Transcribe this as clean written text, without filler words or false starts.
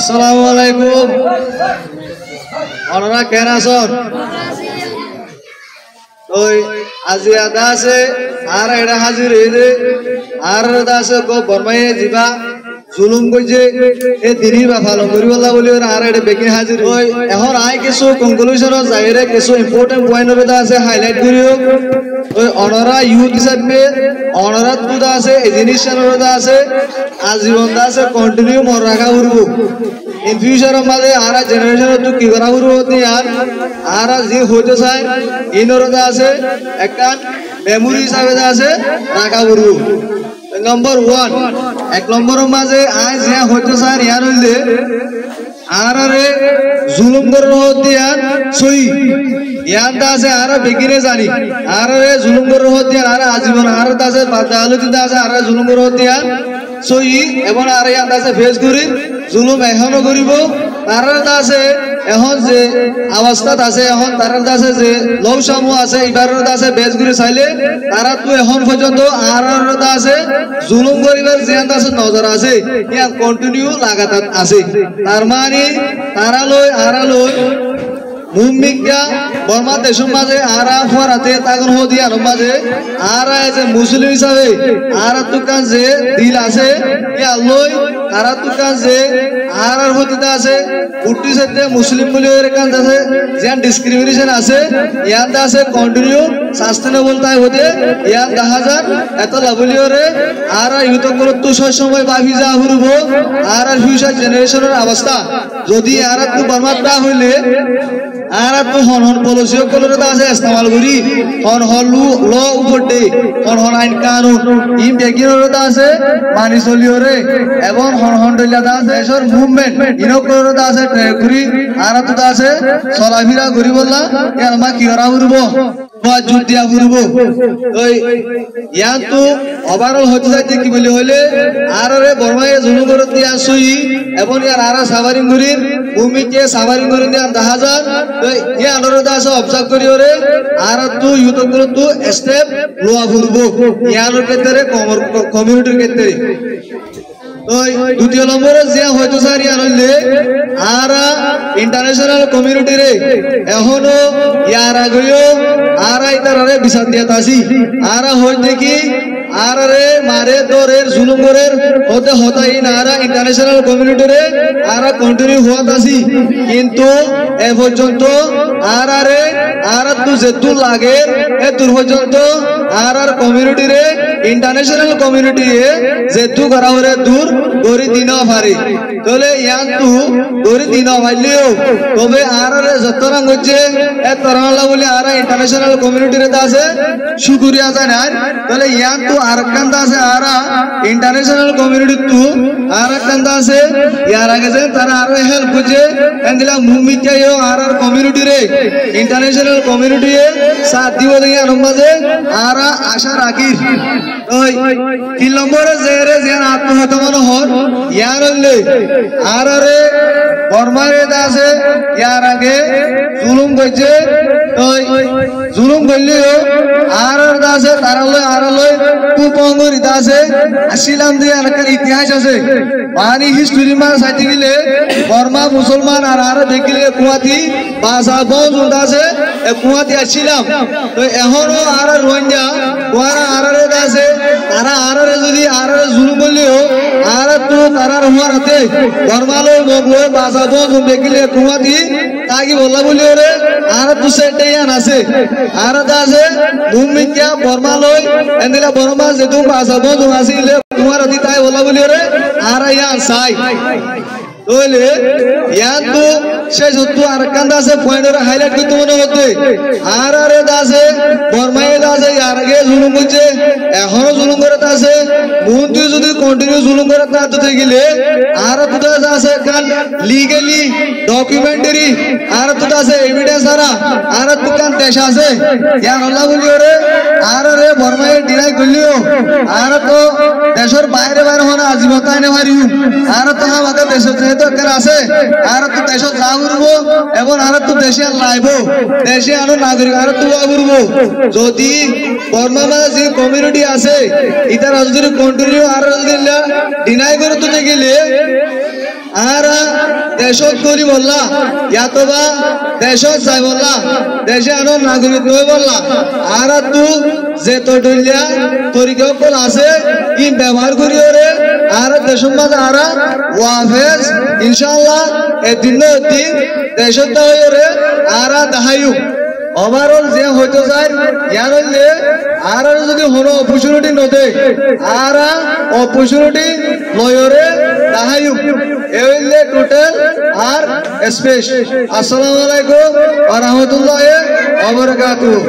Assalamualaikum. Orang kena son. Oi, Asia dase, ara era hazir ede, ara dase ko Burmai jiba, zulum koje, e diri ba follow kori bolla boli or ara ede bekin hazir. Oi, ehor ai keso conclusion or zaire keso important point or dase highlight koriyo. Oi, onora youth sabbe, onora tu dase, education or dase, ajiban dase continue mor rakha urbu. In future আমাদের আরা generation তো কি করা শুরু হতে আর আরা যে হইতে চায় ইনরদা আছে একটা মেমোরি হিসাবে আছে রাখা শুরু নম্বর 1 এক নম্বরের মাঝে আজ যা হইতে চায় ইয়ার হইলে আরারে জুলুম করে হতে আর সই ইয়ানটা আছে আরা বেগিনে জানি আরারে জুলুম করে হতে আর আরা আজীবন আরা আছে বাদালু দিতে আছে আরা জুলুম করে হতে আর সই এবং আরা ইয়ানটা আছে ফেস করি জুলুম এখনো করিব তারার দাসে এখন যে অবস্থাত আছে এখন তারার দাসে যে লৌসামু আছে এবারের দাসে বেজগুলি চাইলে তারা তো এখন পর্যন্ত আরার দাসে জুলুম করিবার যে দাসে নজর আছে ইয়া কন্টিনিউ লাগাতার আছে তার মানে আরা লই মুমিকা বর্মা দেশের মাঝে আরা ফরাতে তাগন হদিয়ার মাঝে আরা যে মুসলিম হিসাবে আরা তুকান যে দিল আছে ইয়া লই আরা তুকান যে আরার হতিতে আছে উটি সাথে মুসলিম বলি এর কান আছে যে ডিসক্রিমিনেশন আছে ইয়ান আছে কন্টিনিউ সাস্টেনেবল তাই হতে ইয়ান 10000 এত লাভলি ওরে আরা ইউত করে তো সময় বাভি যা হরব আর ফিউচার জেনারেশনের অবস্থা যদি আরা তো বর্মাটা হইলে আরা তো হন পলিসি কলরে আছে ইস্তেমাল করি হন ল উপরতে হন আইন কানুন ই বেগিররে আছে মানি চলিওরে এবং হন দলিয়া আছে দেশের মুভমেন্ট ইনো করে আছে ট্রেকুরি আরা তো আছে চলাফিরা করি বললা আমা কি করা করব বা যুদ্ধিয়া করব ওই ইয়ান তো ওভারঅল হতে যাইতে কি বলি হইলে আরে বর্মায়ে জুলুম করে দিয়া সই এবং ইয়ার আরা সাভারিং করির ভূমিকে সাভারিং করে দিয়া 10000 তো ইয়া আনরদা আছে অবজার্ভ করি ওরে আর তো ইউত করে তো স্টেপ লোয়া করব ইয়ার ক্ষেত্রে কমিউনিটির ক্ষেত্রে ওই দ্বিতীয় নম্বরে যে হয়তো স্যার ইয়ার হইলে আরা ইন্টারন্যাশনাল কমিউনিটি রে এখনো ইয়ার আগেও আরা ইতারে বিচার দিয়া তাছি আরা হই দেখি আরে মারে দরের জুলুম করের হতে হতাই না আরা ইন্টারন্যাশনাল কমিউনিটি রে আরা কন্টিনিউ হওয়াত আছি কিন্তু এ পর্যন্ত আরা তো যেতু লাগে এ দূর পর্যন্ত আর কমিউনিটি রে ইন্টারন্যাশনাল কমিউনিটি এ যেতু করা হরে দূর গরি দিন পারে তাহলে ইয়ান তু গরি দিন পাইলেও তবে আরে যতরা হচ্ছে এ তরলা বলে আরা ইন্টারন্যাশনাল কমিউনিটি রে আছে শুকরিয়া জানার তাহলে ইয়ান তু আরকান্দা আছে আরা ইন্টারন্যাশনাল কমিউনিটি তু আরকান্দা আছে ইয়ার আগে যে তারা আরো হেল্প করছে এন্দিলা ভূমিকায়ও আর কমিউনিটি রে ইন্টারন্যাশনাল কমিউনিটি এ সাথ দিব দেয়া নম্বরে আরা আশা রাখি ওই 3 নম্বরে যে আত্মহত্যা মনে হন ইয়ার হইলে আরে বর্মারে আছে ইয়ার আগে জুলুম করছে ওই জুলুম করলেও আর আছে তারা লই কুপঙ্গরি আছে আসিলাম দিয়ে এলাকার ইতিহাস আছে পানি হিস্ট্রি মান সাইতে গেলে বর্মা মুসলমান আর দেখিলে কুয়াতি বাসা বহু আছে কুয়াতি আসছিলাম তো এখনো আর রোহিঙ্গা কুয়ারা আরে আছে তারা আরে যদি আরে জুলুম করলেও আর তো তারা হওয়ার হাতে বর্মালো মগলো বাসা বহু দেখিলে কুয়াতি তাকে বললা বলি ওরে আর তো সেটাই আছে আর আছে ভূমিকা বর্মালয় এন্দিলা বর্মা যেতু বাসা বহু আসিলে কুয়ার হাতে তাই বললা বলি ওরে আর ইয়ান সাই ওইলে ইয়ান তো সে যত আরকান্দা আছে পয়েন্টরে হাইলাইট করতে মনে হতে আরে আছে বর্মায়ে আছে ইয়ার আগে জুলুম করছে এখনো জুলুম করে আছে মন্ত্রী যদি কন্টিনিউ জুলুম করে তাতে গেলে আর তো আছে কান লিগ্যালি ডকুমেন্টারি আর তো আছে এভিডেন্স আর তো কান দেশ আছে ইয়ান আল্লাহ বলি ওরে আরে বর্মায়ে ডিনাই করলিও আর তো দেশের বাইরে হন আজীবতায় নে পারিও আর তো আমাদের দেশের যেহেতু আছে আর তো দেশ যা করবো এবং আর তো দেশে লাইব দেশে আরো নাগরিক আর তো করবো যদি বর্মা মানে যে কমিউনিটি আছে ইতারা যদি কন্টিনিউ আর যদি ডিনাই করে তো গেলে আর দেশত করি বললা ইয়াতবা দেশত যাই বললা দেশে আনো নাগরিক নয় বললা আর তু যে তো ডলিয়া তরিকা কল আছে ই ব্যবহার করিও রে আর দেশের মাঝে আর ওয়াফেজ ইনশাআল্লাহ এদিন দিন দেশত দাও রে আর দাহায়ু ওভারঅল যে হইতো যায় ইয়ার হইলে আর যদি হনো অপরচুনিটি নদে আর অপরচুনিটি লয়রে দাহায়ু এই হইলে টোটাল আর স্পেস। আসসালামু আলাইকুম ওয়া রাহমাতুল্লাহি ওয়া বারাকাতুহু।